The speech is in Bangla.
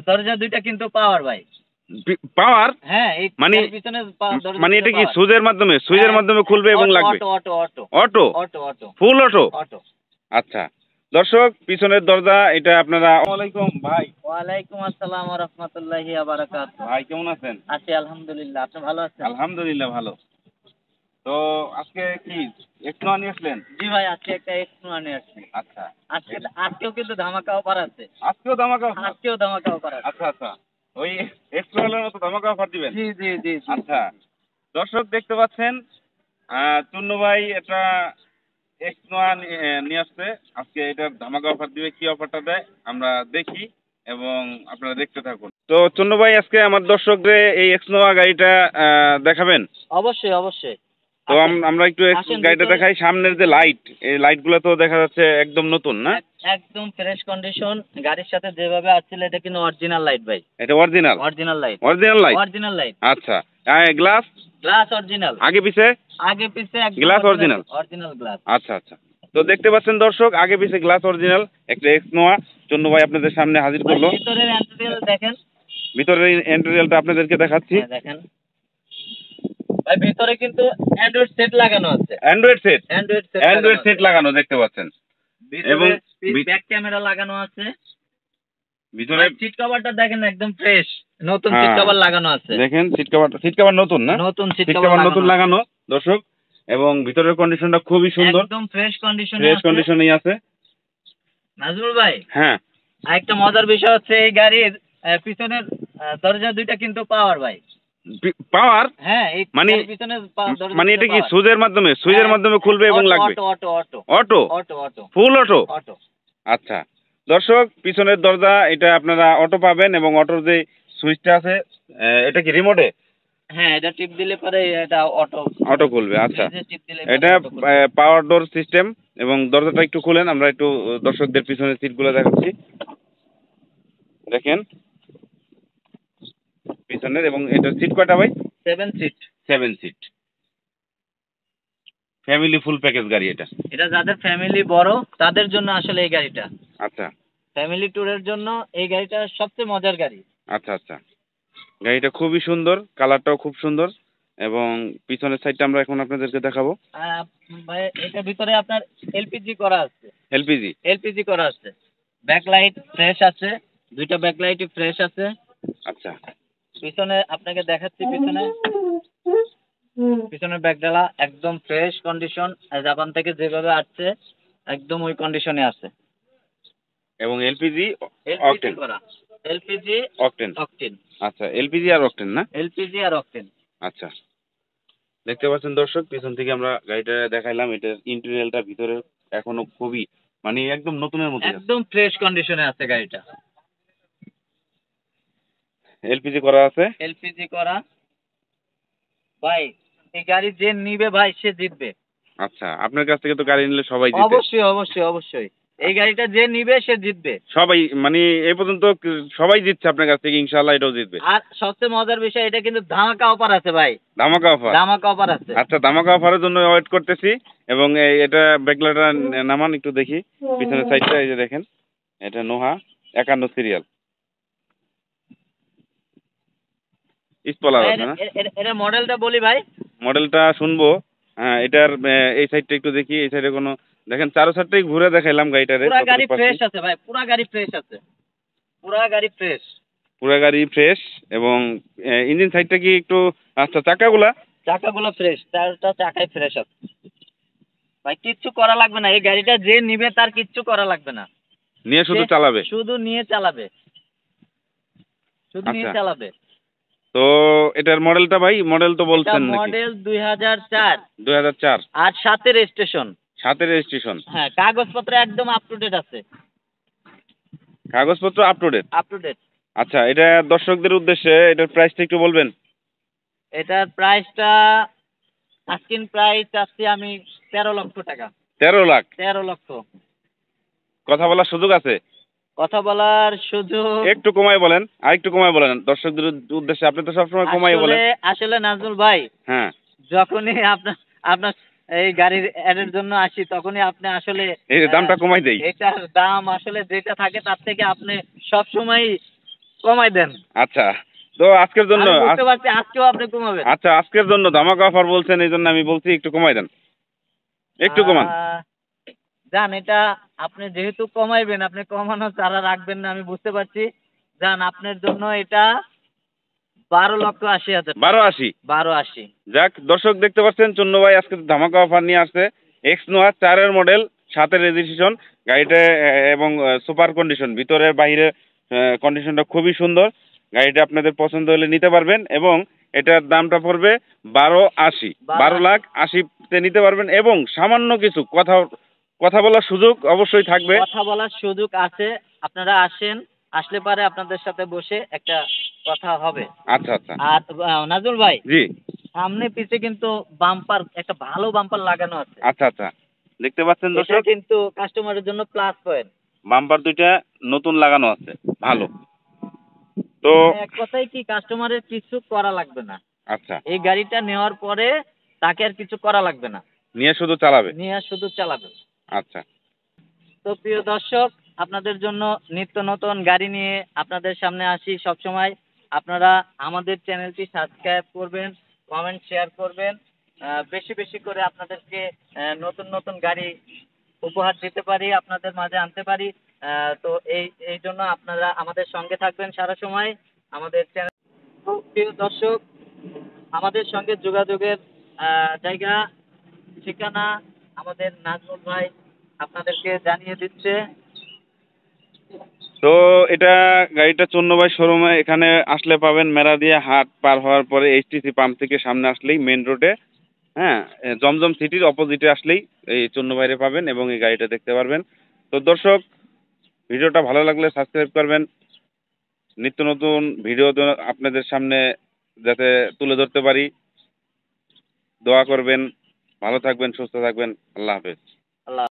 দরজা দুইটা কিন্তু পাওয়ার ভাই। পাওয়ার? হ্যাঁ, এই মানে পিছনে মানে এটা কি সুইচের মাধ্যমে খুলবে এবং লাগবে? Auto auto auto auto? Auto auto ফুল অটো? অটো। আচ্ছা দর্শক, পিছনের দরজা এটা আপনারা। ওয়ালাইকুম ভাই। ওয়ালাইকুম আসসালাম ওয়া রাহমাতুল্লাহি ওয়া বারাকাতুহু। ভাই কেমন আছেন? আছি আলহামদুলিল্লাহ, আপনি ভালো আছেন? আলহামদুলিল্লাহ ভালো। তো আজকে কি একটু নিয়ে আসলেন? জি ভাই, আজকে একটা এক্সট্রা নিয়ে আসছি। আচ্ছা, আজকেও কিন্তু ধামাকা অফার আছে। আজকেও ধামাকা? আজকেও ধামাকা অফার আছে। আচ্ছা আচ্ছা, ওই এক্সট্রা হলের মতো ধামাকা অফার দিবেন? জি জি জি জি। আচ্ছা দর্শক দেখতে পাচ্ছেন, চুন্নু ভাই একটা এক্সট্রা নিয়ে আসছে। আজকে এটার ধামাকা অফার দিবে, কি অফারটা দেয় আমরা দেখি এবং আপনারা দেখতে থাকুন। তো চুন্নু ভাই আজকে আমার দর্শকদের এই এক্সনোয়া গাড়িটা দেখাবেন? অবশ্যই অবশ্যই। তো আমরা একটু গাড়িটা দেখাই। সামনের যে লাইট, এই লাইট গুলো তো দেখা যাচ্ছে একদম নতুন না? একদম ফ্রেশ কন্ডিশন। গাড়ির সাথে যেভাবে আসছিল এটা কিন্তু অরিজিনাল লাইট ভাই। এটা original? Original light. Original light? Original light. আচ্ছা, গ্লাস? Glass original. আগে পিছে? আগে পিছে একদম গ্লাস অরিজিনাল? Original glass. আচ্ছা আচ্ছা, তো দেখতে পাচ্ছেন দর্শক, আগে পিছে গ্লাস অরিজিনাল একটা এক্সনোয়া চুন্নু ভাই আপনাদের সামনে হাজির করলো। ভিতরের ইন্টেরিয়র দেখেন। ভিতরের ইন্টেরিয়রটা আপনাদেরকে দেখাচ্ছি। দেখেন ভাই, ভিতরে কিন্তু অ্যান্ড্রয়েড সেট লাগানো আছে। Android set? অ্যান্ড্রয়েড সেট লাগানো দেখতে পাচ্ছেন এবং ব্যাক ক্যামেরা লাগানো আছে। ভিতরে সিট কভারটা দেখেন একদম ফ্রেশ, নতুন সিট কভার লাগানো আছে। দেখেন সিট কভার নতুন না? নতুন সিট কভার নতুন লাগানো দর্শক, এবং ভিতরের কন্ডিশনটা খুবই সুন্দর, একদম ফ্রেশ কন্ডিশনেই আছে। নাজমুল ভাই, হ্যাঁ, আরেকটা মজার বিষয় হচ্ছে এই গাড়ির পিছনের দরজা দুইটা কিন্তু পাওয়ার ভাই। পাওয়ার? হ্যাঁ, এই পিছনের মানে এটা কি সুইচের মাধ্যমে খুলবে এবং লাগবে? Auto auto auto auto? Auto auto ফুল অটো? অটো। আচ্ছা দর্শক, পিছনের দরজা এটা আপনারা অটো পাবেন এবং অটোর যে সুইচটা আছে এটা কি রিমোটে? হ্যাঁ, এটা টিপ দিলে পরে এটা অটো খুলবে। আচ্ছা, এটা পাওয়ার ডোর সিস্টেম। এবং দরজাটা একটু খুলেন, আমরা একটু দর্শকদের পিছনের সিটগুলো দেখাচ্ছি। দেখেন পিছনের, এবং এটার সিট কয়টা ভাই? 7 seat. 7 seat, family full package গাড়ি এটা। এটা যাদের ফ্যামিলি বড় তাদের জন্য আসলে এই গাড়িটা। আচ্ছা, ফ্যামিলি ট্যুরের জন্য এই গাড়িটা সবচেয়ে মজার গাড়ি। আচ্ছা আচ্ছা, গাড়িটা খুবই সুন্দর, কালারটাও খুব সুন্দর, এবং পিছনের সাইডটা আমরা এখন আপনাদেরকে দেখাবো। ভাই, এটার ভিতরে আপনার এলপিজি করা আছে। এলপিজি করা আছে। ব্যাকলাইট ফ্রেশ আছে, দুইটা ব্যাকলাইটই ফ্রেশ আছে। আচ্ছা, পিছনে আপনাকে দেখাচ্ছি, পিছনের ব্যাকডালা একদম ফ্রেশ কন্ডিশন, জাপান থেকে যেভাবে আসছে একদম ওই কন্ডিশনে আছে। এবং এলপিজি করা। LPG octane. আচ্ছা, এলপিজি আর অকটেন না? এলপিজি আর অকটেন। আচ্ছা, দেখতে পাচ্ছেন দর্শক, পিছন থেকে আমরা গাড়িটা দেখাইলাম। এটার ইন্টেরিয়রটা ভিতরে এখনো খুবই মানে একদম নতুনের মতো, একদম ফ্রেশ কন্ডিশনে আছে গাড়িটা। এলপিজি করা আছে। এলপিজি করা ভাই, এই গাড়ি যে নিবে ভাই সে জিতবে। আচ্ছা, আপনার কাছ থেকে তো গাড়ি নিলে সবাই জিতে। অবশ্যই অবশ্যই অবশ্যই, এই গাড়িটা যে নিবে সে জিতবে। সবাই মানে এই পর্যন্ত সবাই জিতছে আপনার কাছ থেকে, ইনশাআল্লাহ এটাও জিতবে। আর সবচেয়ে মজার বিষয়, এটা কিন্তু ধামাকা অফার আছে ভাই। ধামাকা অফার? ধামাকা অফার আছে। আচ্ছা, ধামাকা অফারের জন্য ওয়েট করতেছি। এবং এটা ব্যাকলাইটটা নামান একটু দেখি, পিছনের সাইডটা এই যে দেখেন, এটা নোহা 51 সিরিয়াল স্পলার আছে না? এর মডেলটা বলি ভাই। মডেলটা শুনবো। হ্যাঁ, এটার এই সাইডটা একটু দেখি, এই সাইডে কোনো দেখেন চারো সাইডটাই ঘুরে দেখাইলাম গাড়িটারে। পুরা গাড়ি ফ্রেশ আছে ভাই, পুরা গাড়ি ফ্রেশ আছে, পুরা গাড়ি ফ্রেশ। পুরা গাড়ি ফ্রেশ, এবং ইঞ্জিন সাইডটা কি একটু, আচ্ছা চাকাগুলা ফ্রেশ, চারটা চাকাই ফ্রেশ আছে ভাই, কিচ্ছু করা লাগবে না। এই গাড়িটা যে নিবে তার কিচ্ছু করা লাগবে না, নিয়ে শুধু চালাবে। শুধু নিয়ে চালাবে। তো এটার মডেলটা ভাই, মডেল তো বলছেন নাকি? মডেল 2004। 2004 আর 7 রেজিস্ট্রেশন। 7 রেজিস্ট্রেশন? হ্যাঁ, কাগজপত্র একদম আপ টু ডেট আছে। কাগজপত্র আপ টু ডেট? আচ্ছা, এটা দর্শকদের উদ্দেশ্যে এটার প্রাইসটা একটু বলবেন? এটার প্রাইসটা আস্কিং প্রাইস আছে আমি 13 লক্ষ টাকা। 13 লাখ? 13 লক্ষ। কথা বলার সুযোগ আছে? কথা বলার সুযোগ একটু কমায় বলেন, আর একটু কমায় বলেন দর্শকদের উদ্দেশ্যে। আপনি তো সবসময় কমায় বলেন। আসলে নাজমুল ভাই, হ্যাঁ, যখনই আপনার এই গাড়ির অ্যাডের জন্য আসি তখনই আপনি আসলে এই দামটা কমাই দেই। এটার দাম আসলে যেটা থাকে তার থেকে আপনি সব সময় কমাই দেন। আচ্ছা, তো আজকের জন্য আমি বুঝতে পারছি আজকেও আপনি কমাবেন। আচ্ছা, আজকের জন্য ধামাকা অফার বলছেন, এই জন্য আমি বলছি একটু কমাই দেন, একটু কমান। জান, এটা আপনি যেহেতু কমাইবেন, আপনি কমানো ছাড়া রাখবেন না, আমি বুঝতে পারছি। জান, আপনার জন্য এটা 12,80,000 টাকা। 1280। 12,80। যাক, দর্শক দেখতে পাচ্ছেন চুন্নু ভাই আজকে ধামাকা অফার নিয়ে আসছে। এক্স নোয়া 4-এর মডেল, 7-এর রেজিস্ট্রেশন গাড়িটা, এবং সুপার কন্ডিশন, ভিতরে বাইরে কন্ডিশনটা খুবই সুন্দর। গাড়িটা আপনাদের পছন্দ হলে নিতে পারবেন, এবং এটার দামটা পড়বে 12,80, 12,80,000-তে নিতে পারবেন, এবং সামান্য কিছু কথা বলার সুযোগ অবশ্যই থাকবে। কথা বলার সুযোগ আছে, আপনারা আসেন, আসলে পারে আপনাদের সাথে বসে একটা কথা হবে। আচ্ছা আচ্ছা। আর নাজমুল ভাই, জি। সামনে পিছে কিন্তু বাম্পার, একটা ভালো বাম্পার লাগানো আছে। আচ্ছা আচ্ছা, দেখতে পাচ্ছেন এটা দর্শক, কিন্তু কাস্টমারের জন্য প্লাস পয়েন্ট। বাম্পার দুইটা নতুন লাগানো আছে, ভালো। তো মানে এক কথায় কি, কাস্টমারের কিছু করা লাগবে না। আচ্ছা, এই গাড়িটা নেওয়ার পরে তাকে আর কিছু করা লাগবে না, নিয়ে শুধু চালাবে। নিয়ে শুধু চালাবে। আচ্ছা। তো প্রিয় দর্শক, আপনাদের জন্য নিত্য নতুন গাড়ি নিয়ে আপনাদের সামনে আসি সবসময়। আপনারা আমাদের চ্যানেলটি সাবস্ক্রাইব করবেন, কমেন্ট শেয়ার করবেন। বেশি বেশি করে আপনাদেরকে নতুন নতুন গাড়ি উপহার দিতে পারি, আপনাদের মাঝে আনতে পারি। তো এই জন্য আপনারা আমাদের সঙ্গে থাকবেন সারা সময় আমাদের চ্যানেল। তো প্রিয় দর্শক, আমাদের সঙ্গে যোগাযোগের জায়গা, ঠিকানা আমাদের নাজমুল ভাই আপনাদেরকে জানিয়ে দিচ্ছে। তো এটা গাড়িটা চন্নবাই শোরুমে, এখানে আসলে পাবেন মেরাদিয়া হাট পার হওয়ার পরে এইচটিসি পাম্প থেকে সামনে আসলেই মেন রোডে, হ্যাঁ, জমজম সিটির অপোজিটে আসলেই এই চন্নবাইরে পাবেন, এবং এই গাড়িটা দেখতে পারবেন। তো দর্শক, ভিডিওটা ভালো লাগলে সাবস্ক্রাইব করবেন, নিত্য নতুন ভিডিও আপনাদের সামনে যাতে তুলে ধরতে পারি। দোয়া করবেন, ভালো থাকবেন, সুস্থ থাকবেন, আল্লাহ হাফেজ। আল্লাহ